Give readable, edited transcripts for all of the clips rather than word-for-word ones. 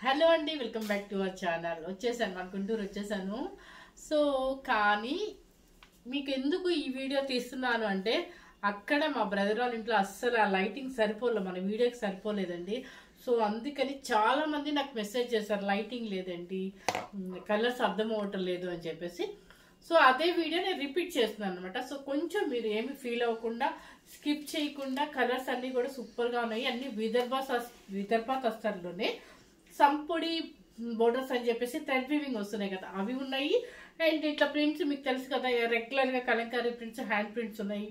Hello అండి, welcome back to our channel. వచ్చేసాను, మన గుంటూరు వచ్చేసాను. సో కానీ మీకు ఎందుకు ఈ వీడియో తీస్తున్నాను అంటే, అక్కడ మా బ్రదర్ వాళ్ళ ఇంట్లో అస్సలు ఆ లైటింగ్ సరిపోలేదు, మన వీడియోకి సరిపోలేదండి. సో అందుకని చాలా మంది నాకు మెసేజ్ చేశారు, లైటింగ్ లేదండి, కలర్స్ అర్థం అవ్వటం లేదు అని చెప్పేసి. సో అదే వీడియో నేను రిపీట్ చేస్తున్నాను అనమాట. సో కొంచెం మీరు ఏమి ఫీల్ అవ్వకుండా, స్కిప్ చేయకుండా, కలర్స్ అన్నీ కూడా సూపర్గా ఉన్నాయి. అన్ని విదర్భ తస్తర్లోనే సంపొడి బోర్డర్స్ అని చెప్పేసి థ్రెడ్ వీవింగ్ వస్తున్నాయి కదా, అవి ఉన్నాయి. అండ్ ఇట్లా ప్రింట్స్ మీకు తెలుసు కదా, రెగ్యులర్గా కలంకారీ ప్రింట్స్, హ్యాండ్ ప్రింట్స్ ఉన్నాయి.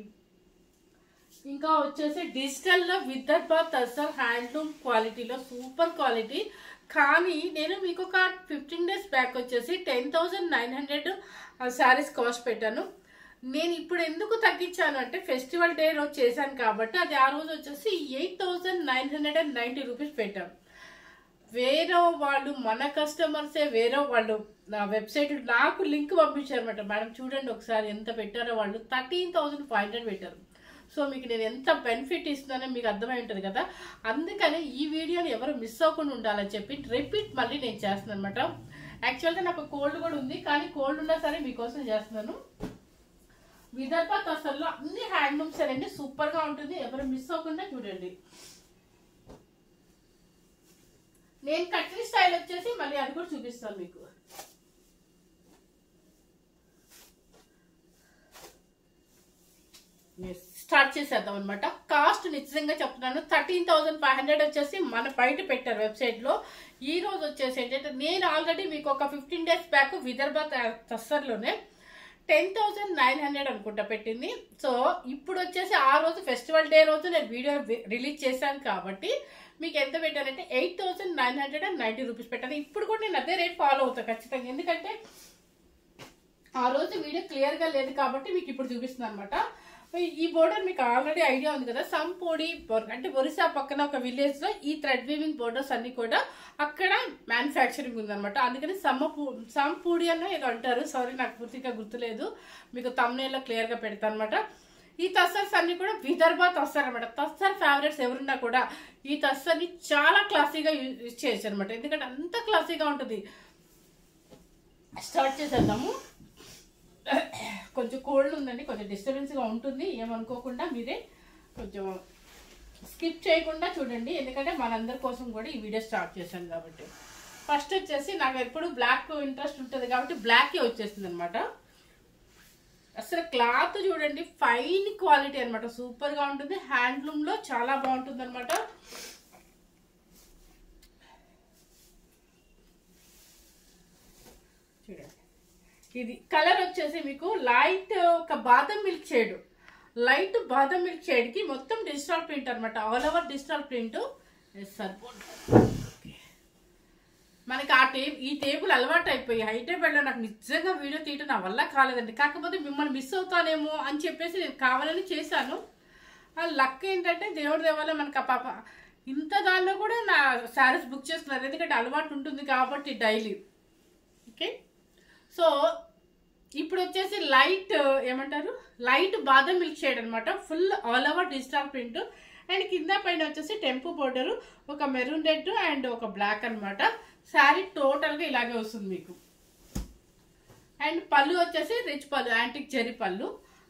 ఇంకా వచ్చేసి డిజిటల్లో విదర్భ తసర్ హ్యాండ్లూమ్ క్వాలిటీలో సూపర్ క్వాలిటీ. కానీ నేను మీకు ఒక 15 days బ్యాక్ వచ్చేసి 10,900 శారీస్ కాస్ట్ పెట్టాను. నేను ఇప్పుడు ఎందుకు తగ్గించాను అంటే, ఫెస్టివల్ డే రోజు చేశాను కాబట్టి అది ఆ రోజు వచ్చేసి 8,990 రూపీస్ పెట్టాను. వేరే వాళ్ళు, మన కస్టమర్సే వేరే వాళ్ళు నా వెబ్సైట్ నాకు లింక్ పంపించారు అనమాట. మేడం చూడండి ఒకసారి ఎంత పెట్టారో, వాళ్ళు 13,500 పెట్టారు. సో మీకు నేను ఎంత బెనిఫిట్ ఇస్తున్నానో మీకు అర్థమై ఉంటుంది కదా. అందుకని ఈ వీడియోని ఎవరు మిస్ అవ్వకుండా ఉండాలని చెప్పి రిపీట్ మళ్ళీ నేను చేస్తున్నాను అనమాట. యాక్చువల్గా నాకు కోల్డ్ కూడా ఉంది, కానీ కోల్డ్ ఉన్నా సరే మీకోసం చేస్తున్నాను. విదర్భ తసర్లో అన్ని హ్యాండ్లూమ్స్ అండి, సూపర్గా ఉంటుంది, ఎవరు మిస్ అవ్వకుండా చూడండి. నేను కట్టిన స్టైల్ వచ్చేసి మళ్ళీ అది కూడా చూపిస్తాను మీకు. స్టార్ట్ చేసేద్దాం అనమాట. కాస్ట్ నిజంగా చెప్తున్నాను, 13,500 వచ్చేసి మన బయట పెట్టారు వెబ్సైట్ లో. ఈ రోజు వచ్చేసి ఏంటంటే, నేను ఆల్రెడీ మీకు ఒక 15 days బ్యాక్ విదర్భ తస్సర్లోనే 10,900 అనుకుంటా పెట్టింది. సో ఇప్పుడు వచ్చేసి ఆ రోజు ఫెస్టివల్ డే రోజు నేను వీడియో రిలీజ్ చేశాను కాబట్టి మీకు ఎంత పెట్టానంటే 8,990 రూపీస్ పెట్టాను. ఇప్పుడు కూడా నేను అదే రేట్ ఫాలో అవుతాను ఖచ్చితంగా, ఎందుకంటే ఆ రోజు వీడియో క్లియర్ గా లేదు కాబట్టి మీకు ఇప్పుడు చూపిస్తున్నాను అనమాట. ఈ బోర్డర్ మీకు ఆల్రెడీ ఐడియా ఉంది కదా, సంపొడి అంటే ఒరిస్సా పక్కన ఒక విలేజ్ లో ఈ థ్రెడ్ వీవింగ్ బోర్డర్స్ అన్ని కూడా అక్కడ మ్యానుఫ్యాక్చరింగ్ ఉందన్నమాట. అందుకని సంపూడి అన్న ఏదో అంటారు, సారీ నాకు పూర్తిగా గుర్తులేదు, మీకు తమ్నేల్లో క్లియర్ గా పెడతాను అనమాట. ఈ తస్సర్స్ అన్ని కూడా విదర్భ తస్సర్ అనమాట. తస్సర్ ఫేవరెట్స్ ఎవరున్నా కూడా ఈ తస్సర్ని చాలా క్లాసీగా యూజ్ చేయొచ్చు అనమాట, ఎందుకంటే అంత క్లాసీగా ఉంటుంది. స్టార్ట్ చేసేద్దాము. కొంచెం కోల్డ్ ఉందండి, కొంచెం డిస్టర్బెన్స్గా ఉంటుంది, ఏమనుకోకుండా మీరే కొంచెం స్కిప్ చేయకుండా చూడండి, ఎందుకంటే మనందరి కోసం కూడా ఈ వీడియో స్టార్ట్ చేశాను కాబట్టి. ఫస్ట్ వచ్చేసి నాకు ఎప్పుడు బ్లాక్ ఇంట్రెస్ట్ ఉంటుంది కాబట్టి బ్లాకే వచ్చేస్తుంది అనమాట. అసలు క్లాత్ చూడండి, ఫైన్ క్వాలిటీ అనమాట, సూపర్గా ఉంటుంది, హ్యాండ్లూమ్లో చాలా బాగుంటుంది అనమాట. చూడండి, ఇది కలర్ వచ్చేసి మీకు లైట్ ఒక బాదం మిల్క్ షేడ్, లైట్ బాదం మిల్క్ షేడ్ కి మొత్తం డిజిటల్ ప్రింట్ అనమాట, ఆల్ ఓవర్ డిజిటల్ ప్రింట్. మనకి ఈ టేబుల్ అలవాటు అయిపోయి హైదరాబాద్ లో నాకు నిజంగా వీడియో తీయటం నా వల్ల కాలేదండి. కాకపోతే మిమ్మల్ని మిస్ అవుతానేమో అని చెప్పేసి నేను కావాలని చేశాను. ఆ లక్ ఏంటంటే, దేవుడి దేవాల మనకు ఆ పాప ఇంత దానిలో కూడా నా శారీస్ బుక్ చేసుకున్నారు, ఎందుకంటే అలవాటు ఉంటుంది కాబట్టి డైలీ. ఓకే, సో ఇప్పుడు వచ్చేసి లైట్ ఏమంటారు, లైట్ బాదం మిల్క్ షేడ్ అనమాట, full all over digital print. And కింద పైన వచ్చేసి టెంపు బోర్డర్, ఒక మెరూన్ రెడ్ అండ్ ఒక బ్లాక్ అనమాట. శారీ టోటల్ గా ఇలాగే వస్తుంది మీకు. అండ్ పళ్ళు వచ్చేసి రిచ్ పళ్ళు, యాంటిక్ జెరీ పళ్ళు.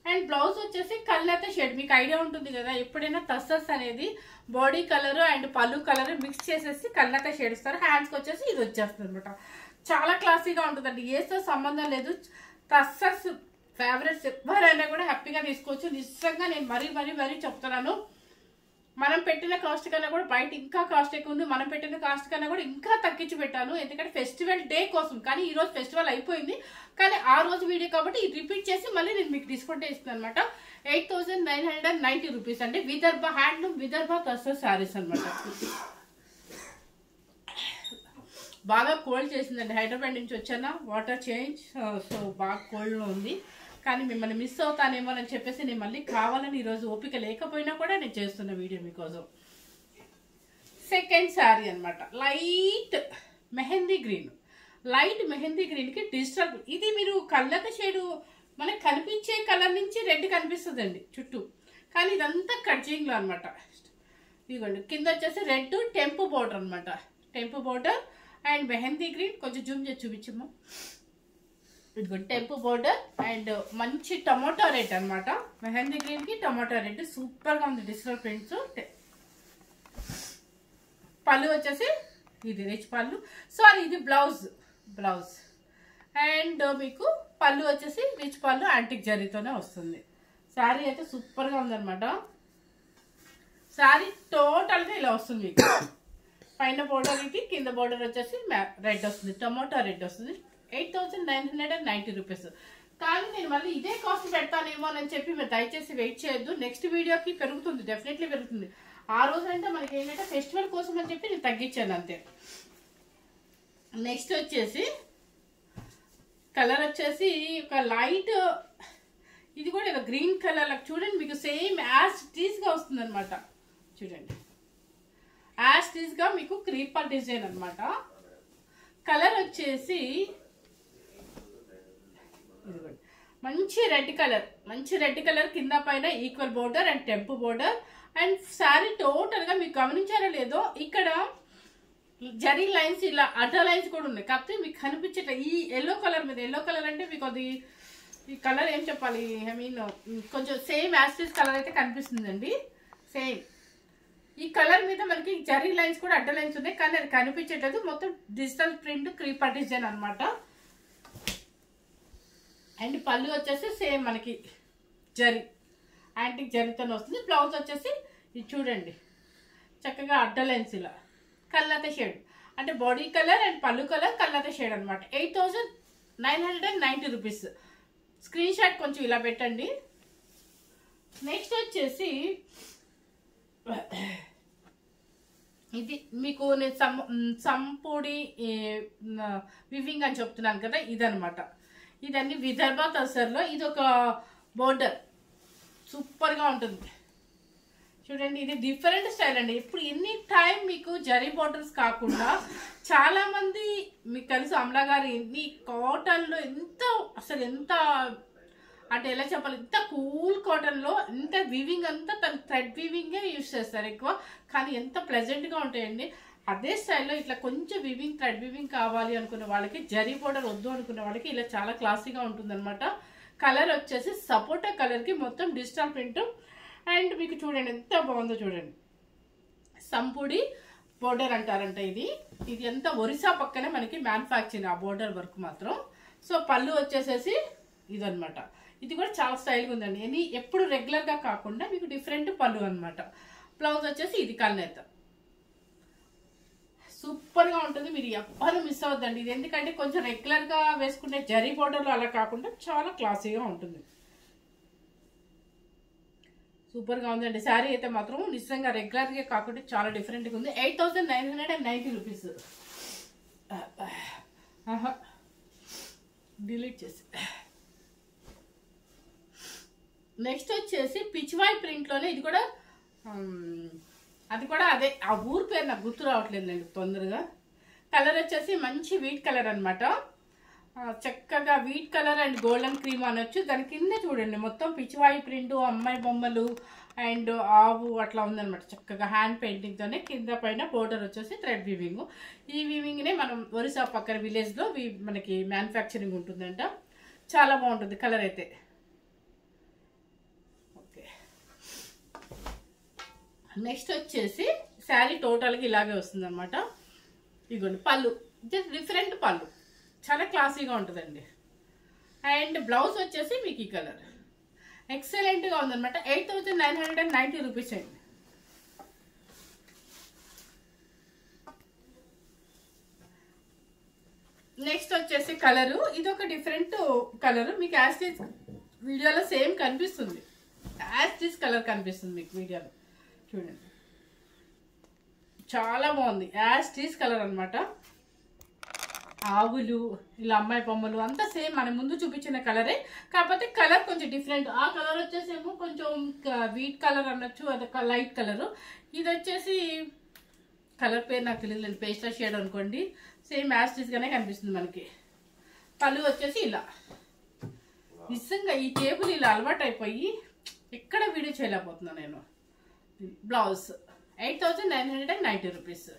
అండ్ బ్లౌజ్ వచ్చేసి కల్నేత షేడ్, మీకు ఐడియా ఉంటుంది కదా, ఎప్పుడైనా తస్సర్స్ అనేది బాడీ కలర్ అండ్ పళ్ళు కలర్ మిక్స్ చేసేసి కల్నేత షేడ్ ఇస్తారు. హ్యాండ్స్కి వచ్చేసి ఇది వచ్చేస్తుంది అనమాట, చాలా క్లాసీగా ఉంటుందండి, ఏతో సంబంధం లేదు. తస్సర్స్ ఫేవరెట్స్ ఎవరైనా కూడా హ్యాపీగా తీసుకోవచ్చు. నిజంగా నేను మరీ చెప్తున్నాను, మనం పెట్టిన కాస్ట్ కన్నా కూడా బయట ఇంకా కాస్ట్ ఎక్కువ ఉంది, మనం పెట్టిన కాస్ట్ కన్నా కూడా ఇంకా తగ్గించి పెట్టాను, ఎందుకంటే ఫెస్టివల్ డే కోసం. కానీ ఈ రోజు ఫెస్టివల్ అయిపోయింది, కానీ ఆ రోజు వీడియో కాబట్టి రిపీట్ చేసి మళ్ళీ నేను మీకు డిస్కౌంట్ ఇస్తున్నాను అనమాట. 8,990 రూపీస్ అండి, విదర్భ హ్యాండ్లూమ్ విదర్భ తస్సర్ శారీస్ అనమాట. బాగా కోల్డ్ చేసిందండి, హైదరాబాద్ నుంచి వచ్చానా, వాటర్ చేంజ్, సో బాగా కోల్డ్లో ఉంది. కానీ మిమ్మల్ని మిస్ అవుతానేమో అని చెప్పేసి నేను మళ్ళీ కావాలని ఈరోజు ఓపిక లేకపోయినా కూడా నేను చేస్తున్న వీడియో మీకోసం. సెకండ్ శారీ అనమాట, light mehndi green, light mehndi గ్రీన్కి డిజిటల్. ఇది మీరు కళ్ళక షేడు మనకు కనిపించే కలర్ నుంచి రెడ్ కనిపిస్తుందండి చుట్టూ, కానీ ఇదంతా కట్జింగ్లో అనమాట. ఇదిగోండి, కింద వచ్చేసి రెడ్ టెంపు బోర్డర్ అనమాట, టెంపు బోర్డర్ అండ్ మెహందీ గ్రీన్ కొంచెం జూమ్ చేసి చూపించమ్మా. ఇదిగో టెంపు బోర్డర్ అండ్ మంచి టొమాటో రెడ్ అనమాట. మెహందీ గ్రీన్ కి టొమాటో రెడ్ సూపర్ గా ఉంది డిజిటల్ ప్రింట్స్. పళ్ళు వచ్చేసి ఇది రిచ్ పళ్ళు, సారీ ఇది బ్లౌజ్ అండ్ మీకు పళ్ళు వచ్చేసి రిచ్ పళ్ళు యాంటిక్ జరీతోనే వస్తుంది. శారీ అయితే సూపర్ గా ఉందన్నమాట. శారీ టోటల్ గా ఇలా వస్తుంది మీకు. పైన బోర్డర్ ఇది, కింద బోర్డర్ వచ్చేసి రెడ్ వస్తుంది, టొమాటో రెడ్ వస్తుంది. 8,990 రూపీస్. కానీ నేను మళ్ళీ ఇదే కాస్ట్ పెడతానేమో అని చెప్పి మీరు దయచేసి వెయిట్ చేయొద్దు. నెక్స్ట్ వీడియోకి పెరుగుతుంది, డెఫినెట్లీ పెరుగుతుంది. ఆ రోజంటే మనకి ఏంటంటే ఫెస్టివల్ కోసం అని చెప్పి నేను తగ్గించాను అంతే. నెక్స్ట్ వచ్చేసి కలర్ వచ్చేసి ఒక లైట్, ఇది కూడా ఒక గ్రీన్ కలర్ లాగా చూడండి, మీకు సేమ్ యాజ్ టీజ్ గా వస్తుంది అనమాట. చూడండి యాజ్ టీజ్ గా మీకు క్రీపర్ డిజైన్ అనమాట. కలర్ వచ్చేసి మంచి రెడ్ కలర్ కింద పైన equal border and temple border. And sari total గా మీకు గమనించారో లేదో ఇక్కడ జరీ లైన్స్ ఇలా అడ్డ లైన్స్ కూడా ఉన్నాయి. కాకపోతే మీకు కనిపించట్లే ఈ ఎల్లో కలర్ మీద. ఎల్లో కలర్ అంటే మీకు అది ఈ కలర్ ఏం చెప్పాలి, ఐ మీన్ కొంచెం సేమ్ యాస్టిస్ కలర్ అయితే కనిపిస్తుందండి. సేమ్ ఈ కలర్ మీద మనకి జరీ లైన్స్ కూడా అడ్డ లైన్స్ ఉన్నాయి, కానీ అది కనిపించట్లేదు. మొత్తం డిజిటల్ ప్రింట్ క్రీపర్ డిజైన్ అనమాట. అండ్ పళ్ళు వచ్చేసి సేమ్ మనకి జరీ యాంటిక్ జరీతోనే వస్తుంది. బ్లౌజ్ వచ్చేసి ఇది చూడండి చక్కగా అడ్డ లైన్స్ ఇలా కల్లాత షేడ్, అంటే బాడీ కలర్ అండ్ పళ్ళు కలర్ కల్లాత షేడ్ అనమాట. 8,990 రూపీస్. స్క్రీన్ షాట్ కొంచెం ఇలా పెట్టండి. నెక్స్ట్ వచ్చేసి ఇది మీకు నేను సంపూడి వివింగ్ అని చెప్తున్నాను కదా, ఇదనమాట. ఇదన్నీ విదర్భ తసర్లో ఇది ఒక బోర్డర్ సూపర్గా ఉంటుంది. చూడండి ఇది డిఫరెంట్ స్టైల్ అండి. ఇప్పుడు ఎనీ టైం మీకు జరీ బోర్డర్స్ కాకుండా చాలా మంది మీకు తెలుసు అమలా గారు ఎన్ని కాటన్లో ఎంత అంటే ఎలా చెప్పాలి, ఇంత కూల్ కాటన్లో ఇంత వీవింగ్ అంతా తను థ్రెడ్ వీవింగే యూజ్ చేస్తారు ఎక్కువ, కానీ ఎంత ప్లెజెంట్గా ఉంటాయండి. అదే స్టైల్లో ఇట్లా కొంచెం వీవింగ్ థ్రెడ్ వీవింగ్ కావాలి అనుకునే వాళ్ళకి, జరీ బోర్డర్ వద్దు అనుకునే వాళ్ళకి ఇలా చాలా క్లాసీగా ఉంటుంది అనమాట. కలర్ వచ్చేసి సపోటా కలర్కి మొత్తం డిజిటల్ ప్రింట్. అండ్ మీకు చూడండి ఎంత బాగుందో చూడండి, సంపూడి బోర్డర్ అంటారంట. ఇది ఎంత ఒరిస్సా పక్కనే మనకి మ్యానుఫ్యాక్చరింగ్ ఆ బోర్డర్ వర్క్ మాత్రం. సో పళ్ళు వచ్చేసేసి ఇదనమాట. ఇది కూడా చాలా స్టైల్గా ఉందండి. ఎప్పుడు రెగ్యులర్గా కాకుండా మీకు డిఫరెంట్ పళ్ళు అనమాట. బ్లౌజ్ వచ్చేసి ఇది కల్నేత సూపర్గా ఉంటుంది. మీరు ఎవ్వరు మిస్ అవ్వద్దండి ఇది, ఎందుకంటే కొంచెం రెగ్యులర్గా వేసుకునే జరీ బోర్డర్లో అలా కాకుండా చాలా క్లాసీగా ఉంటుంది. సూపర్గా ఉందండి. శారీ అయితే మాత్రం నిజంగా రెగ్యులర్గా కాకుండా చాలా డిఫరెంట్గా ఉంది. 8,990 రూపీస్. డిలీట్ చేసి నెక్స్ట్ వచ్చేసి పిచ్వాయ్ ప్రింట్లోనే ఇది కూడా అది కూడా అదే, ఆ ఊరు పేరు నాకు గుర్తు రావట్లేదండి తొందరగా. కలర్ వచ్చేసి మంచి వీట్ కలర్ అనమాట. చక్కగా wheat colour and golden cream అనొచ్చు. దాని కింద చూడండి మొత్తం పిచ్చివాయి ప్రింట్, అమ్మాయి బొమ్మలు అండ్ ఆవు అట్లా ఉందనమాట. చక్కగా హ్యాండ్ పెయింటింగ్తోనే కింద పైన బోర్డర్ వచ్చేసి థ్రెడ్ వీవింగ్. ఈ వీవింగ్నే మనం ఒరిస్సా పక్కన విలేజ్లో మనకి మ్యానుఫ్యాక్చరింగ్ ఉంటుందంట. చాలా బాగుంటుంది కలర్ అయితే. ఓకే నెక్స్ట్ వచ్చేసి శారీ టోటల్గా ఇలాగే వస్తుంది అనమాట. ఇదిగోండి పళ్ళు జస్ట్ డిఫరెంట్ పళ్ళు, చాలా క్లాసీగా ఉంటుందండి. అండ్ బ్లౌజ్ వచ్చేసి మీకు ఈ కలర్ ఎక్సలెంట్గా ఉందన్నమాట. 8,990 రూపీస్ అండి. నెక్స్ట్ వచ్చేసి కలరు ఇది ఒక డిఫరెంట్ కలరు. మీకు యాస్టీస్ వీడియోలో సేమ్ కనిపిస్తుంది, యాస్టీస్ కలర్ కనిపిస్తుంది మీకు వీడియోలో. చూడండి చాలా బాగుంది, యాస్టీస్ కలర్ అనమాట. ఆవులు ఇలా అమ్మాయి బొమ్మలు అంతా సేమ్ మన ముందు చూపించిన కలరే, కాకపోతే కలర్ కొంచెం డిఫరెంట్. ఆ కలర్ వచ్చేసేమో కొంచెం వీట్ కలర్ అనొచ్చు, అదొక లైట్ కలరు. ఇది వచ్చేసి కలర్ పేరు నాకు తెలియదు, పేస్టల్ షేడ్ అనుకోండి. సేమ్ యాస్టీస్గానే కనిపిస్తుంది మనకి. పళ్ళు వచ్చేసి ఇలా. నిజంగా ఈ టేబుల్ ఇలా అలవాటు అయిపోయి ఎక్కడ వీడియో చేయలేకపోతున్నాను నేను. Blouse 8,990 rupees.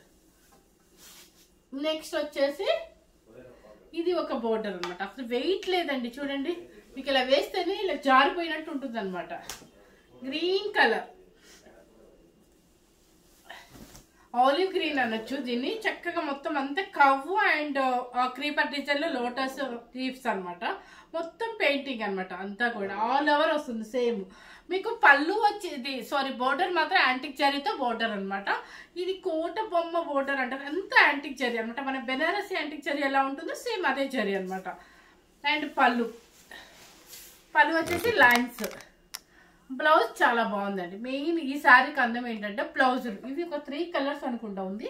నెక్స్ట్ వచ్చేసి ఇది ఒక బోర్డర్ అనమాట. అసలు వెయిట్ లేదండి, చూడండి మీకు ఇలా వేస్తేనే ఇలా జారిపోయినట్టు ఉంటుంది అనమాట. గ్రీన్ కలర్, ఆలివ్ గ్రీన్ అనొచ్చు దీన్ని. చక్కగా మొత్తం అంతా కవ్వు అండ్ క్రీపర్ డిజైన్ లో లోటస్ లీవ్స్ అనమాట. మొత్తం పెయింటింగ్ అనమాట అంతా కూడా ఆల్ ఓవర్ వస్తుంది సేమ్. మీకు పళ్ళు వచ్చేది బోర్డర్ మాత్రం యాంటిక్ జరీతో బోర్డర్ అనమాట. ఇది కోట బొమ్మ బోర్డర్ అంటారు, అంతా యాంటిక్ జరీ అనమాట. మన బెనారసి యాంటిక్ జరీ ఎలా ఉంటుందో సేమ్ అదే జరీ అనమాట. అండ్ పళ్ళు వచ్చేసి లైన్స్. బ్లౌజ్ చాలా బాగుందండి. మెయిన్ ఈ శారీకి అందం ఏంటంటే బ్లౌజులు ఇవి ఒక 3 కలర్స్ అనుకుంటా ఉంది.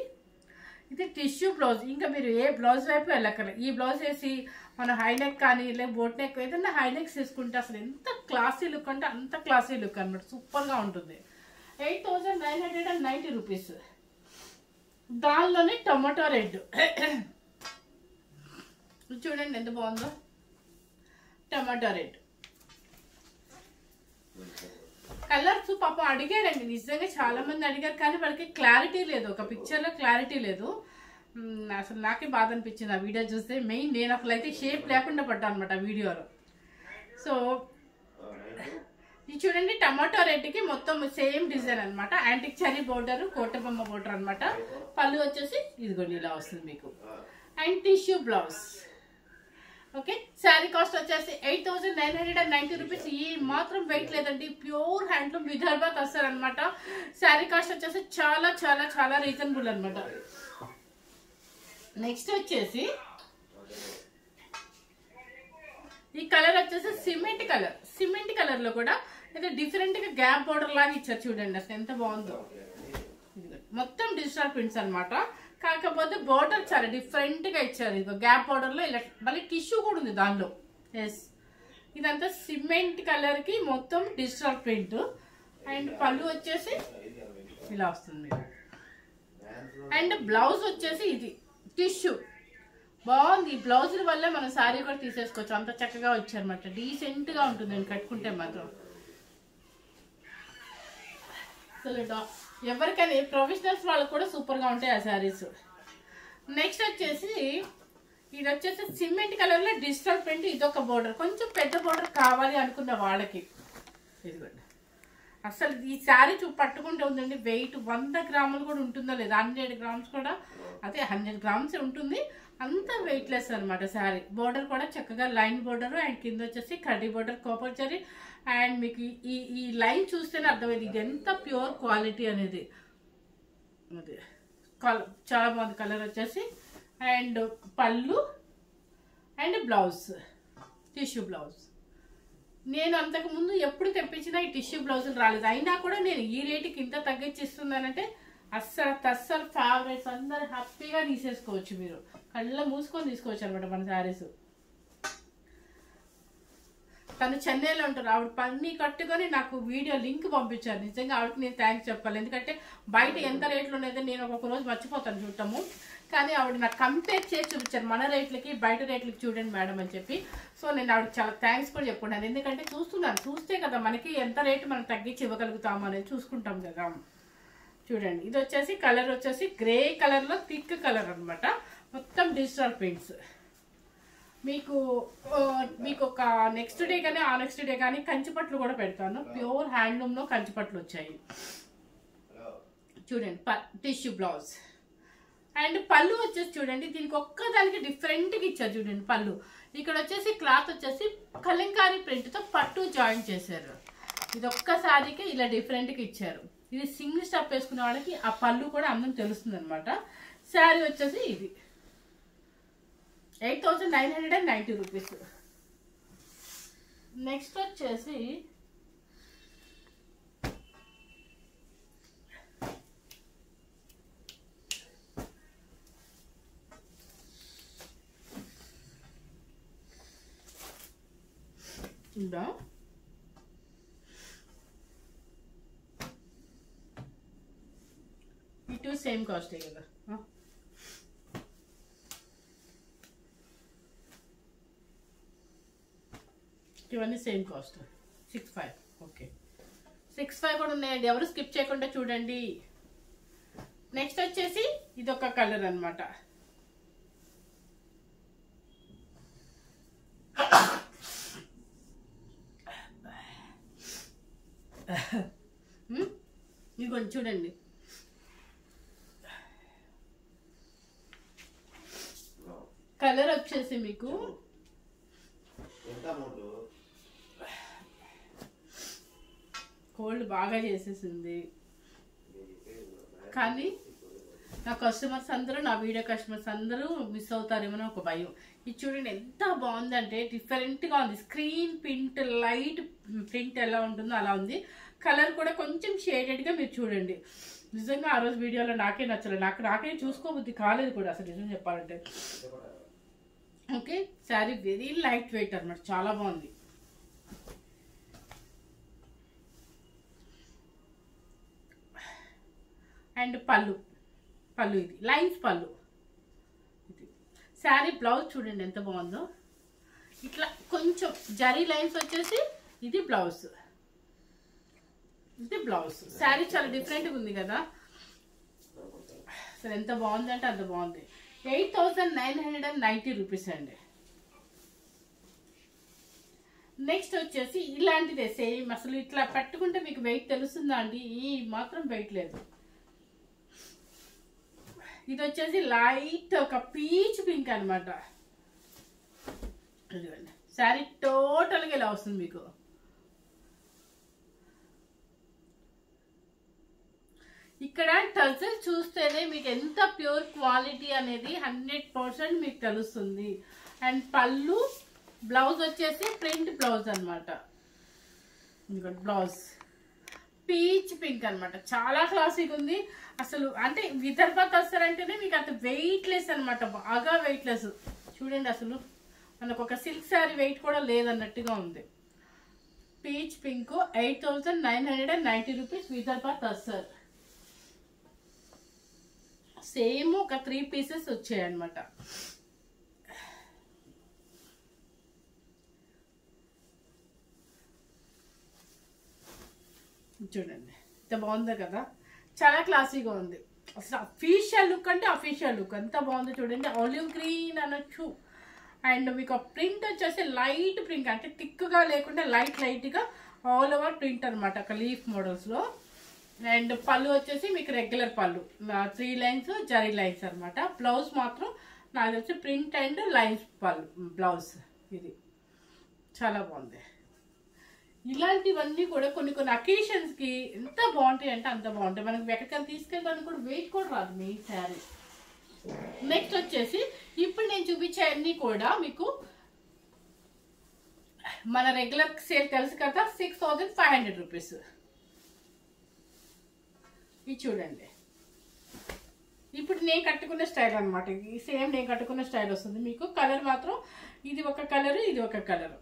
ఇది టిష్యూ బ్లౌజ్. ఇంకా మీరు ఏ బ్లౌజ్ వైపు వెళ్ళక్కర్లేదు. ఈ బ్లౌజ్ వేసి మన హైనెక్ కానీ లేదా బోట్ నెక్ ఏదైనా హైనెక్స్ తీసుకుంటే అసలు ఎంత క్లాసీ లుక్ అంటే అంత క్లాసీ లుక్ అనమాట. సూపర్గా ఉంటుంది. 8,990 రూపీస్. దానిలోనే టొమాటో రెడ్ చూడండి ఎంత బాగుందో. టొమాటో రెడ్ కలర్స్ పాపం అడిగారండి, నిజంగా చాలా మంది అడిగారు. కానీ వాళ్ళకి క్లారిటీ లేదు, ఒక పిక్చర్లో క్లారిటీ లేదు. అసలు నాకే బాధ అనిపించింది ఆ వీడియో చూస్తే. మెయిన్ నేను అసలు అయితే షేప్ లేకుండా పడ్డా అనమాట ఆ వీడియోలో. సో ఇది చూడండి టమాటో రెడ్కి మొత్తం సేమ్ డిజైన్ అనమాట. యాంటిక్ చరీ బోర్డర్, కోటబొమ్మ బోర్డర్ అనమాట. పళ్ళు వచ్చేసి ఇదిగోండి ఇలా వస్తుంది మీకు. And tissue blouse. Okay, sari cost వచ్చేసి 8,990 రూపీస్. ఈ మాత్రం వెయిట్ లేదండి, ప్యూర్ హ్యాండ్లూమ్ విదర్భాత్ వస్తారనమాట. శారీ కాస్ట్ వచ్చేసి చాలా చాలా చాలా రీజనబుల్ అనమాట. నెక్స్ట్ వచ్చేసి ఈ కలర్ వచ్చేసి సిమెంట్ కలర్. సిమెంట్ కలర్ లో కూడా అయితే డిఫరెంట్ గా గ్యాప్ బోర్డర్ లాగా ఇచ్చారు చూడండి, అసలు ఎంత బాగుందో. మొత్తం డిజిటల్ ప్రింట్స్ అనమాట. కాకపోతే బోర్డర్ చాలా డిఫరెంట్ గా ఇచ్చారు. ఇదిగో గ్యాప్ బోర్డర్ లో ఇలా మళ్ళీ టిష్యూ కూడా ఉంది దానిలో. ఎస్, ఇదంతా సిమెంట్ కలర్ కి మొత్తం డిజిటల్ ప్రింట్. అండ్ పళ్ళు వచ్చేసి ఇలా వస్తుంది. అండ్ బ్లౌజ్ వచ్చేసి ఇది టిష్యూ. బాగుంది. ఈ బ్లౌజుల వల్ల మనం శారీ కూడా తీసేసుకోవచ్చు, అంత చక్కగా వచ్చారనమాట. డీసెంట్ గా ఉంటుంది నేను కట్టుకుంటే మాత్రం. ఎవరికైనా ప్రొఫెషనల్స్ వాళ్ళకి కూడా సూపర్ గా ఉంటాయి ఆ శారీస్. నెక్స్ట్ వచ్చేసి ఇది వచ్చేసి సిమెంట్ కలర్ లో డిజిటల్ ప్రింట్. ఇదొక బోర్డర్, కొంచెం పెద్ద బోర్డర్ కావాలి అనుకున్న వాళ్ళకి ఇదిగోండి. అసలు ఈ శారీ పట్టుకుంటే ఉందండి, వెయిట్ 100 గ్రాములు కూడా ఉంటుందో లేదా, 100 గ్రామ్స్ కూడా, అదే 100 గ్రామ్స్ ఉంటుంది. అంత వెయిట్ లెస్ అనమాట శారీ. బోర్డర్ కూడా చక్కగా లైన్ బోర్డర్ అండ్ కింద వచ్చేసి కడ్డీ బోర్డర్ కాపర్ జరీ. అండ్ మీకు ఈ లైన్ చూస్తేనే అర్థమైంది ఇది ఎంత ప్యూర్ క్వాలిటీ అనేది. అది చాలా బాగుంది కలర్ వచ్చేసి. అండ్ పళ్ళు అండ్ బ్లౌజ్ టిష్యూ బ్లౌజ్. నేను అంతకుముందు ఎప్పుడు తెప్పించినా ఈ టిష్యూ బ్లౌజులు రాలేదు. అయినా కూడా నేను ఈ రేటుకి ఇంత తగ్గించి ఇస్తున్నానంటే అస్సలు ఫేవరెట్స్ అందరు హ్యాపీగా తీసేసుకోవచ్చు. మీరు కళ్ళ మూసుకొని తీసుకోవచ్చు అనమాట మన శారీస్. తను చెన్నైలో ఉంటారు, ఆవిడ పన్నీ కట్టుకొని నాకు వీడియో లింక్ పంపించారు. నిజంగా ఆవిడకి నేను థ్యాంక్స్ చెప్పాలి. ఎందుకంటే బయట ఎంత రేట్లు ఉన్నదో నేను ఒక్కొక్క రోజు మర్చిపోతాను చూడటము. కానీ ఆవిడ నాకు కంపేర్ చేసి చూపించారు, మన రేట్లకి బయట రేట్లకి చూడండి మేడం అని చెప్పి. సో నేను ఆవిడకి చాలా థ్యాంక్స్ కూడా చెప్పుకున్నాను. ఎందుకంటే చూస్తే కదా మనకి ఎంత రేటు మనం తగ్గించి ఇవ్వగలుగుతాము అనేది చూసుకుంటాం కదా. చూడండి ఇది వచ్చేసి కలర్ వచ్చేసి గ్రే కలర్ లో థిక్ కలర్ అనమాట. మొత్తం డిజిటల్ ప్రింట్స్. మీకు ఒక నెక్స్ట్ డే కానీ ఆ నెక్స్ట్ డే కానీ కంచిపట్లు కూడా పెడతాను. ప్యూర్ హ్యాండ్లూమ్ లో కంచిపట్లు వచ్చాయి చూడండి. Tissue blouse. అండ్ పళ్ళు వచ్చేసి చూడండి, దీనికి ఒక్కదానికి డిఫరెంట్ గా ఇచ్చారు చూడండి. పళ్ళు ఇక్కడ వచ్చేసి క్లాత్ వచ్చేసి కలంకారీ ప్రింట్ తో పట్టు జాయిన్ చేశారు. ఇది ఒక్క శారీకి ఇలా డిఫరెంట్ గా ఇచ్చారు. ఇది సింగిల్ స్టెప్ వేసుకునే వాళ్ళకి ఆ పళ్ళు కూడా అందం తెలుస్తుంది అనమాట. శారీ వచ్చేసి ఇది 8,990 రూపీస్. నెక్స్ట్ వచ్చేసి ఉందా ఇటు సేమ్ కాస్టే కదా. ఇవన్నీ సేమ్ కాస్ట్ 6,500. ఓకే 6,500 కూడా ఉన్నాయండి, ఎవరు స్కిప్ చేయకుండా చూడండి. నెక్స్ట్ వచ్చేసి ఇదొక కలర్ అనమాట. ఇది కొంచెం చూడండి. కలర్ వచ్చేసి మీకు కోల్డ్ బాగా చేసేసింది, కానీ నా కస్టమర్స్ అందరూ, నా వీడియో కస్టమర్స్ అందరూ మిస్ అవుతారేమో ఒక భయం. ఇది చూడండి ఎంత బాగుందంటే డిఫరెంట్గా ఉంది. స్క్రీన్ ప్రింట్, లైట్ ప్రింట్ ఎలా ఉంటుందో అలా ఉంది. కలర్ కూడా కొంచెం షేడెడ్గా మీరు చూడండి. నిజంగా ఆ రోజు వీడియోలో నాకే నచ్చలేదు, నాకే చూసుకోబుద్ధి కాలేదు కూడా అసలు నిజం చెప్పాలంటే. Okay, sari very light weight అన్నమాట, చాలా బాగుంది. అండ్ పళ్ళు ఇది లైన్స్ పళ్ళు. ఇది శారీ బ్లౌజ్ చూడండి ఎంత బాగుందో. ఇట్లా కొంచెం జరీ లైన్స్ వచ్చేసి ఇది బ్లౌజ్. శారీ చాలా డిఫరెంట్గా ఉంది కదా, అసలు ఎంత బాగుంది అంటే అంత బాగుంది. 8,990 రూపీస్ అండి. నెక్స్ట్ వచ్చేసి ఇలాంటిదే సేమ్. అసలు ఇట్లా పట్టుకుంటే మీకు వెయిట్ తెలుస్తుందా అండి? ఈ మాత్రం వెయిట్ లేదు. ఇది వచ్చేసి లైట్ ఒక పీచ్ పింక్ అనమాట. శారీ టోటల్గా ఇలా వస్తుంది మీకు. ఇక్కడ టజల్ చూస్తేనే మీకు ఎంత ప్యూర్ క్వాలిటీ అనేది 100% మీకు తెలుస్తుంది. అండ్ పళ్ళు, బ్లౌజ్ వచ్చేసి ప్రింట్ బ్లౌజ్ అనమాట. బ్లౌజ్ పీచ్ పింక్ అనమాట, చాలా క్లాసిక్ ఉంది అసలు. అంటే విదర్భ వస్తారంటేనే మీకు అంత వెయిట్లెస్ అనమాట, బాగా వెయిట్లెస్. చూడండి అసలు మనకు ఒక సిల్క్ శారీ వెయిట్ కూడా లేదన్నట్టుగా ఉంది. Peach pink 8,990 rupees Vidarbha tussar. Same ఒక 3 పీసెస్ వచ్చాయి అనమాట. చూడండి ఎంత బాగుందో కదా, చాలా క్లాసీగా ఉంది. అసలు అఫీషియల్ లుక్ అంటే అఫీషియల్ లుక్ ఎంత బాగుందో చూడండి. ఆలివ్ గ్రీన్ అనొచ్చు. అండ్ మీకు ప్రింట్ వచ్చేసి లైట్ ప్రింట్, అంటే థిక్గా లేకుండా లైట్గా ఆల్ ఓవర్ ప్రింట్ అనమాట, ఒక లీఫ్ మోడల్స్లో. అండ్ పళ్ళు వచ్చేసి మీకు రెగ్యులర్ పళ్ళు, 3 లైన్స్ జరీ లైన్స్ అనమాట. బ్లౌజ్ మాత్రం నాకు తెలిసి ప్రింట్ అండ్ లైన్స్ పళ్ళు బ్లౌజ్. ఇది చాలా బాగుంది. ఇలాంటివన్నీ కూడా కొన్ని అకేషన్స్కి ఎంత బాగుంటాయి అంటే అంత బాగుంటాయి. మనకి ఎక్కడికైనా తీసుకెళ్ళడానికి కూడా వెయిట్ కూడా రాదు మీ శారీ. నెక్స్ట్ వచ్చేసి ఇప్పుడు నేను చూపించే అన్ని కూడా మీకు మన రెగ్యులర్ సేల్ తెలుసు కదా, 6,500 రూపీస్. ఇది చూడండి, ఇప్పుడు నేను కట్టుకున్న స్టైల్ అనమాట. సేమ్ నేను కట్టుకున్న స్టైల్ వస్తుంది మీకు. కలర్ మాత్రం ఇది ఒక కలర్, ఇది ఒక కలర్,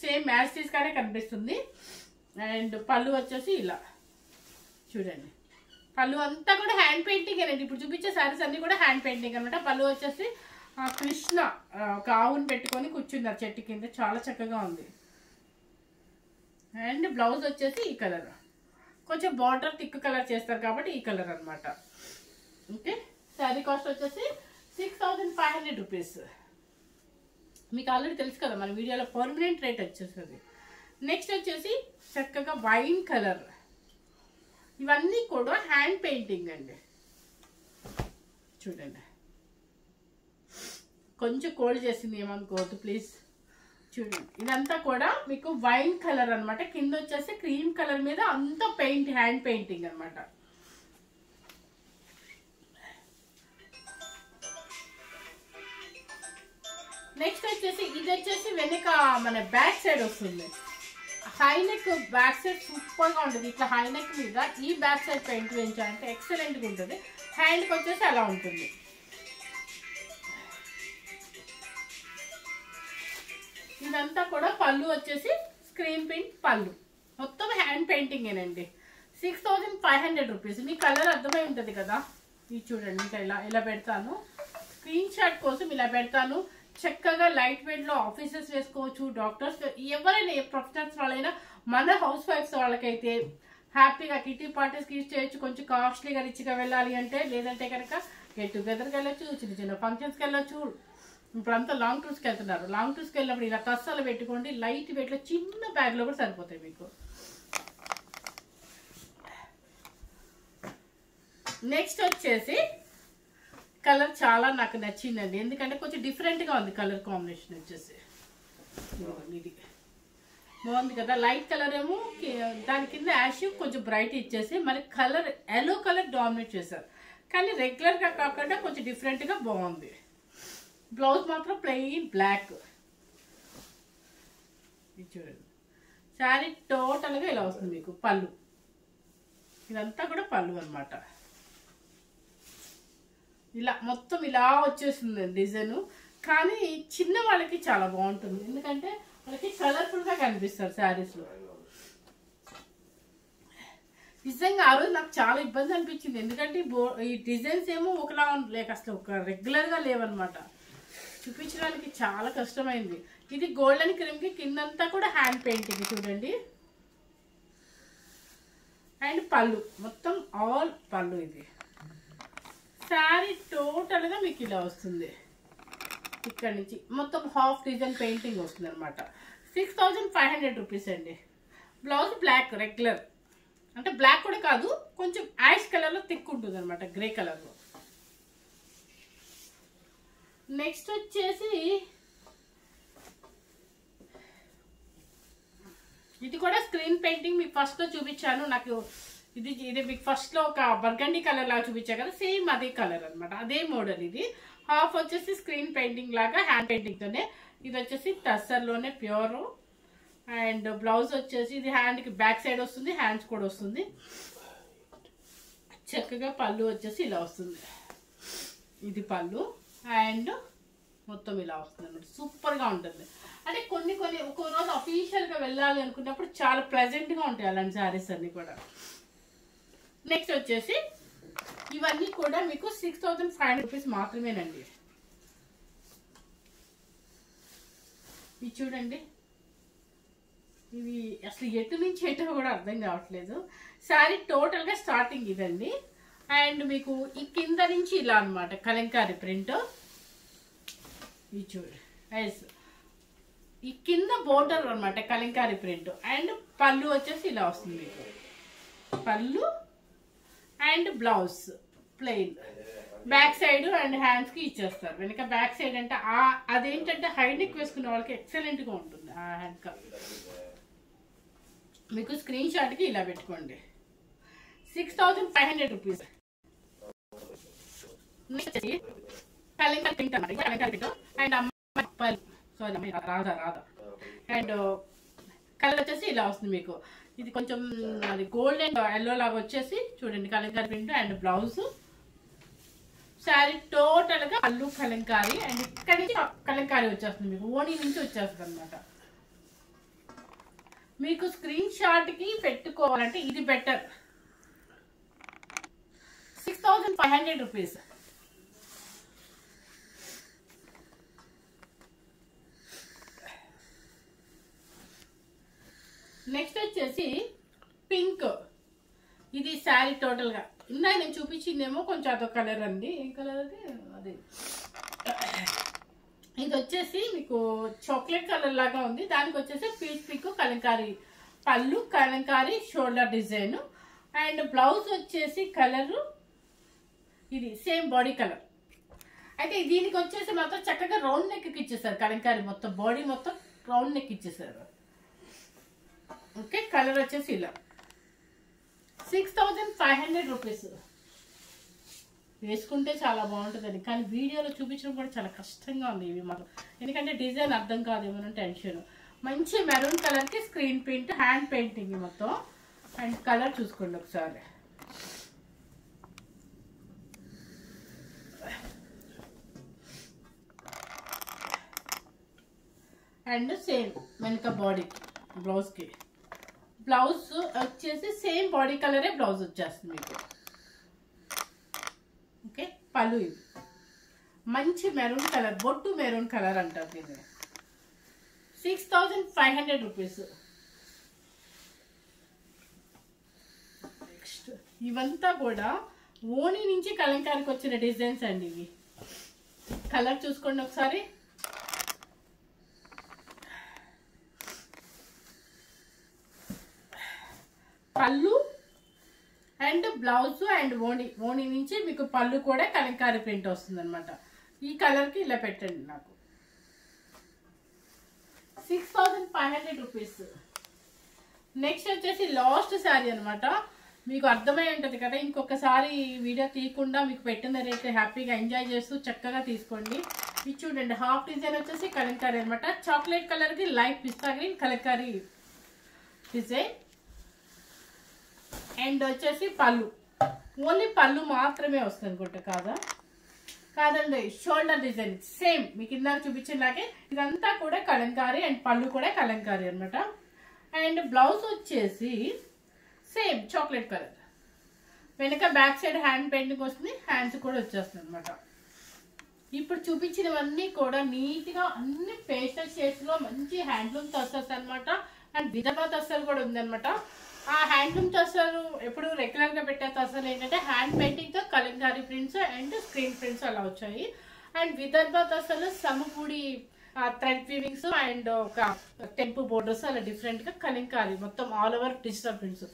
సేమ్ మ్యాచ్ తీసుగానే కనిపిస్తుంది. అండ్ పళ్ళు వచ్చేసి ఇలా చూడండి, పళ్ళు అంతా కూడా హ్యాండ్ పెయింటింగ్ అండి. ఇప్పుడు చూపించే శారీస్ అన్ని కూడా హ్యాండ్ పెయింటింగ్ అనమాట. పళ్ళు వచ్చేసి కృష్ణ ఒక ఆవును పెట్టుకొని కూర్చున్నారు చెట్టు కింద, చాలా చక్కగా ఉంది. అండ్ బ్లౌజ్ వచ్చేసి ఈ కలర్, కొంచెం బార్డర్ థిక్ కలర్ చేస్తారు కాబట్టి ఈ కలర్ అనమాట. ఓకే, శారీ కాస్ట్ వచ్చేసి 6,500 రూపీస్. మీకు ఆల్రెడీ తెలుసు కదా మన వీడియోలో పర్మనెంట్ రేట్ వచ్చేస్తుంది. నెక్స్ట్ వచ్చేసి చక్కగా వైన్ కలర్. ఇవన్నీ కూడా హ్యాండ్ పెయింటింగ్ అండి. చూడండి, కొంచెం కోల్డ్ చేసింది ఏమనుకోవద్దు ప్లీజ్. చూడండి, ఇదంతా కూడా మీకు వైన్ కలర్ అనమాట. కింద వచ్చేసి క్రీమ్ కలర్ మీద అంతా పెయింట్, హ్యాండ్ పెయింటింగ్ అనమాట. నెక్స్ట్ వచ్చేసి ఇది వచ్చేసి వెనక మన బ్యాక్ సైడ్ వస్తుంది. హైనెక్ బ్యాక్ సైడ్ సూపర్ గా ఉంటుంది. ఇట్లా హైనెక్ మీద ఈ బ్యాక్ సైడ్ పెయింట్ వేయించాలంటే ఎక్సలెంట్ గా ఉంటుంది. హ్యాండ్కి వచ్చేసి అలా ఉంటుంది. ఇదంతా కూడా పళ్ళు వచ్చేసి స్క్రీన్ ప్రింట్ పళ్ళు, మొత్తం హ్యాండ్ పెయింటింగ్ ఏనండి. 6,500 రూపీస్. మీ కలర్ అర్థమై ఉంటుంది కదా. ఇది చూడండి, ఇంకా ఇలా పెడతాను, స్క్రీన్ షాట్ కోసం ఇలా పెడతాను. చక్కగా లైట్ వెయిట్ లో ఆఫీసెస్ వేసుకోవచ్చు, డాక్టర్స్, ఎవరైనా ఏ ప్రొఫెషనల్స్ వాళ్ళైనా. మన హౌస్ వైఫ్స్ వాళ్ళకైతే హ్యాపీగా కిటీ పార్టీస్కి యూజ్ చేయొచ్చు. కొంచెం కాస్ట్లీగా రిచ్గా వెళ్ళాలి అంటే, లేదంటే కనుక గెట్ టుగెదర్కి వెళ్ళొచ్చు, చిన్న చిన్న ఫంక్షన్స్కి వెళ్ళొచ్చు. ఇప్పుడంతా లాంగ్ టూర్స్కి వెళ్తున్నారు. లాంగ్ టూర్స్కి వెళ్ళినప్పుడు ఇలా కస్సాలు పెట్టుకోండి, లైట్ వెయిట్లో చిన్న బ్యాగ్లో కూడా సరిపోతాయి మీకు. నెక్స్ట్ వచ్చేసి కలర్ చాలా నాకు నచ్చిందండి, ఎందుకంటే కొంచెం డిఫరెంట్గా ఉంది కలర్ కాంబినేషన్ వచ్చేసి. ఇది బాగుంది కదా, లైట్ కలర్ ఏమో దాని కింద యాష్ కొంచెం బ్రైట్ ఇచ్చేసి మరి కలర్ ఎల్లో కలర్ డామినేట్ చేశారు, కానీ రెగ్యులర్గా కాకుండా కొంచెం డిఫరెంట్గా బాగుంది. బ్లౌజ్ మాత్రం ప్లెయిన్ బ్లాక్. ఇది చూడండి, శారీ టోటల్గా ఇలా వస్తుంది మీకు. పళ్ళు ఇదంతా కూడా పళ్ళు అనమాట. ఇలా మొత్తం ఇలా వచ్చేస్తుంది డిజైన్, కానీ చిన్న వాళ్ళకి చాలా బాగుంటుంది, ఎందుకంటే వాళ్ళకి కలర్ఫుల్గా కనిపిస్తారు శారీస్లో. నిజంగా ఆ రోజు నాకు చాలా ఇబ్బంది అనిపించింది, ఎందుకంటే ఈ డిజైన్స్ ఏమో ఒకలా లేక అసలు ఒక రెగ్యులర్గా లేవన్నమాట, చూపించడానికి చాలా కష్టమైంది. ఇది గోల్డెన్ క్రీమ్కి కిందంతా కూడా హ్యాండ్ పెయింటింగ్ చూడండి. అండ్ పళ్ళు మొత్తం ఆల్ పళ్ళు. ఇది శారీ టోటల్గా మీకు ఇలా వస్తుంది, ఇక్కడ నుంచి మొత్తం హాఫ్ డిజైన్ పెయింటింగ్ వస్తుంది అనమాట. 6500 రూపీస్ అండి. బ్లౌజ్ బ్లాక్ రెగ్యులర్, అంటే బ్లాక్ కూడా కాదు, కొంచెం యాష్ కలర్లో థిక్ ఉంటుంది అనమాట, గ్రే కలర్లో. నెక్స్ట్ వచ్చేసి ఇది కూడా స్క్రీన్ పెయింటింగ్ మీకు ఫస్ట్లో చూపించాను. నాకు ఇది మీకు ఫస్ట్లో ఒక బర్గండీ కలర్ లాగా చూపించా కదా, సేమ్ అదే కలర్ అనమాట, అదే మోడల్. ఇది హాఫ్ వచ్చేసి స్క్రీన్ పెయింటింగ్ లాగా హ్యాండ్ పెయింటింగ్తోనే. ఇది వచ్చేసి టస్సర్లోనే ప్యూర్. అండ్ బ్లౌజ్ వచ్చేసి ఇది హ్యాండ్కి బ్యాక్ సైడ్ వస్తుంది, హ్యాండ్స్ కూడా వస్తుంది. చక్కగా పళ్ళు వచ్చేసి ఇలా వస్తుంది, ఇది పళ్ళు. అండ్ మొత్తం ఇలా వస్తుంది అన్నమాట, సూపర్గా ఉంటుంది. అంటే కొన్ని ఒక్కో రోజు అఫీషియల్గా వెళ్ళాలి అనుకున్నప్పుడు చాలా ప్లెజెంట్గా ఉంటాయి అలాంటి శారీస్ అన్నీ కూడా. నెక్స్ట్ వచ్చేసి ఇవన్నీ కూడా మీకు 6500 రూపీస్ మాత్రమేనండి. ఇది చూడండి, ఇవి అసలు ఎటు నుంచి ఎటో కూడా అర్థం కావట్లేదు. శారీ టోటల్గా స్టార్టింగ్ ఇదండి. అండ్ మీకు ఈ కింద నుంచి ఇలా అనమాట కలంకారీ ప్రింట్. ఇది చూడండి, ఈ కింద బోర్డర్ అనమాట కలంకారీ ప్రింట్. అండ్ పళ్ళు వచ్చేసి ఇలా వస్తుంది మీకు, పళ్ళు and blouse plain. Back side and హ్యాండ్స్కి ఇచ్చేస్తారు. వెనక బ్యాక్ సైడ్ అంటే అదేంటంటే హై నెక్ వేసుకునే వాళ్ళకి ఎక్సలెంట్గా ఉంటుంది ఆ హ్యాండ్ కప్. మీకు స్క్రీన్ షాట్కి ఇలా పెట్టుకోండి. 6500 రూపీస్. కలంకారీ ప్రింట్ అన్నమాట, కలంకారీ ప్రింట్. అండ్ అమ్మాయి సారీ రాధా అండ్ కలర్ వచ్చేసి ఇలా వస్తుంది మీకు. ఇది కొంచెం అది గోల్డెన్ ఎల్లో లాగా వచ్చేసి చూడండి Kalamkari print and blouse. Sari టోటల్గా పళ్ళు కలంకారీ అండ్ ఇక్కడ నుంచి కలంకారీ వచ్చేస్తుంది మీకు, ఓణి నుంచి వచ్చేస్తుంది అనమాట. మీకు స్క్రీన్ షాట్కి పెట్టుకోవాలంటే ఇది బెటర్. 6500 రూపీస్. నెక్స్ట్ వచ్చేసి పింక్. ఇది శారీ టోటల్గా ఇందాక నేను చూపించిందేమో కొంచెం అదొక కలర్ అండి. ఏం కలర్ అది? అది ఇది వచ్చేసి మీకు చాక్లెట్ కలర్ లాగా ఉంది. దానికి వచ్చేసి పీచ్ పింక్ కలంకారీ పళ్ళు, Kalamkari shoulder design. And blouse వచ్చేసి కలరు ఇది సేమ్ బాడీ కలర్. అయితే దీనికి వచ్చేసి మాత్రం చక్కగా రౌండ్ నెక్ ఇచ్చేసారు కలంకారీ, మొత్తం బాడీ మొత్తం రౌండ్ నెక్ ఇచ్చేసారు. ఓకే, కలర్ వచ్చేసి ఇలా 6500 రూపీస్. వేసుకుంటే చాలా బాగుంటుందండి, కానీ వీడియోలో చూపించడం కూడా చాలా కష్టంగా ఉంది ఇవి మాత్రం, ఎందుకంటే డిజైన్ అర్థం కాదేమో టెన్షన్. మంచి మెరూన్ కలర్కి స్క్రీన్ ప్రింట్ హ్యాండ్ పెయింటింగ్ మొత్తం. అండ్ కలర్ చూసుకోండి ఒకసారి. అండ్ సేమ్ వెనక బాడీ బ్లౌజ్కి, బ్లౌజ్ వచ్చేసి సేమ్ బాడీ కలరే బ్లౌజ్ వచ్చేస్తుంది మీకు. ఓకే, పళ్ళు ఇది మంచి మెరూన్ కలర్, బొట్టు మెరూన్ కలర్ అంటారు దీన్ని. 6500 రూపీస్. నెక్స్ట్ ఇవంతా కూడా ఓణి నుంచి కలంకారికి వచ్చిన డిజైన్స్ అండి ఇవి. కలర్ చూసుకోండి ఒకసారి. పళ్ళు అండ్ బ్లౌజ్ అండ్ ఓణి నుంచి మీకు పళ్ళు కూడా కలంకారీ ప్రింట్ వస్తుంది అనమాట. ఈ కలర్ కి ఇలా పెట్టండి. నాకు 6500 రూపీస్. నెక్స్ట్ వచ్చేసి లాస్ట్ శారీ అనమాట. మీకు అర్థమై ఉంటుంది కదా, ఇంకొకసారి వీడియో తీయకుండా మీకు పెట్టిన రేట్ హ్యాపీగా ఎంజాయ్ చేస్తూ చక్కగా తీసుకోండి. ఇది చూడండి, హాఫ్ డిజైన్ వచ్చేసి కలంకారీ అనమాట. చాక్లెట్ కలర్ కి light pista green Kalamkari design. And వచ్చేసి పళ్ళు, ఓన్లీ పళ్ళు మాత్రమే వస్తుంది అనుకుంటా. కాదండి, షోల్డర్ డిజైన్ సేమ్ మీకు ఇందాక చూపించినలాగే ఇదంతా కూడా కలంకారీ అండ్ పళ్ళు కూడా కలంకారీ అనమాట. అండ్ బ్లౌజ్ వచ్చేసి సేమ్ చాక్లెట్ కలర్. వెనక బ్యాక్ సైడ్ హ్యాండ్ పెయింటింగ్ వస్తుంది, హ్యాండ్స్ కూడా వచ్చేస్తుంది అనమాట. ఇప్పుడు చూపించినవన్నీ కూడా నీట్గా అన్ని పేస్టల్ షేడ్స్ లో మంచి హ్యాండ్లూమ్ టస్సర్స్ అనమాట. అండ్ విధవా టస్సర్ కూడా ఉందనమాట. ఆ హ్యాండ్లూమ్ టస్సర్ ఎప్పుడు రెగ్యులర్ గా పెట్టే టస్సర్ ఏంటంటే హ్యాండ్ పెయింటింగ్ తో Kalamkari prints and screen prints అలా వచ్చాయి. అండ్ విదర్భ టస్సర్ సమపూడి థ్రెడ్ వీవింగ్స్ అండ్ ఒక టెంపు బోర్డర్స్ అలా డిఫరెంట్ గా కలంకారీ మొత్తం all over digital prints.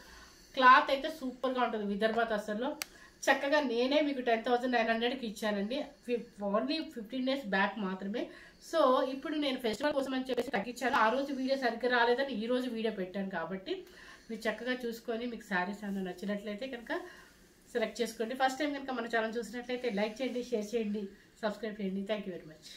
Cloth అయితే సూపర్ గా ఉంటుంది విదర్భ టస్సర్లో. చక్కగా నేనే మీకు 10,900కి ఇచ్చానండి, ఓన్లీ 15 days బ్యాక్ మాత్రమే. సో ఇప్పుడు నేను ఫెస్టివల్ కోసం అని చెప్పేసి తగ్గించాను. ఆ రోజు వీడియో సరిగ్గా రాలేదని ఈ రోజు వీడియో పెట్టాను. కాబట్టి మీరు చక్కగా చూసుకొని మీకు శారీస్ ఏమైనా నచ్చినట్లయితే కనుక సెలెక్ట్ చేసుకోండి. ఫస్ట్ టైం కనుక మన ఛానల్ చూసినట్లయితే లైక్ చేయండి, షేర్ చేయండి, సబ్స్క్రైబ్ చేయండి. Thank you very much.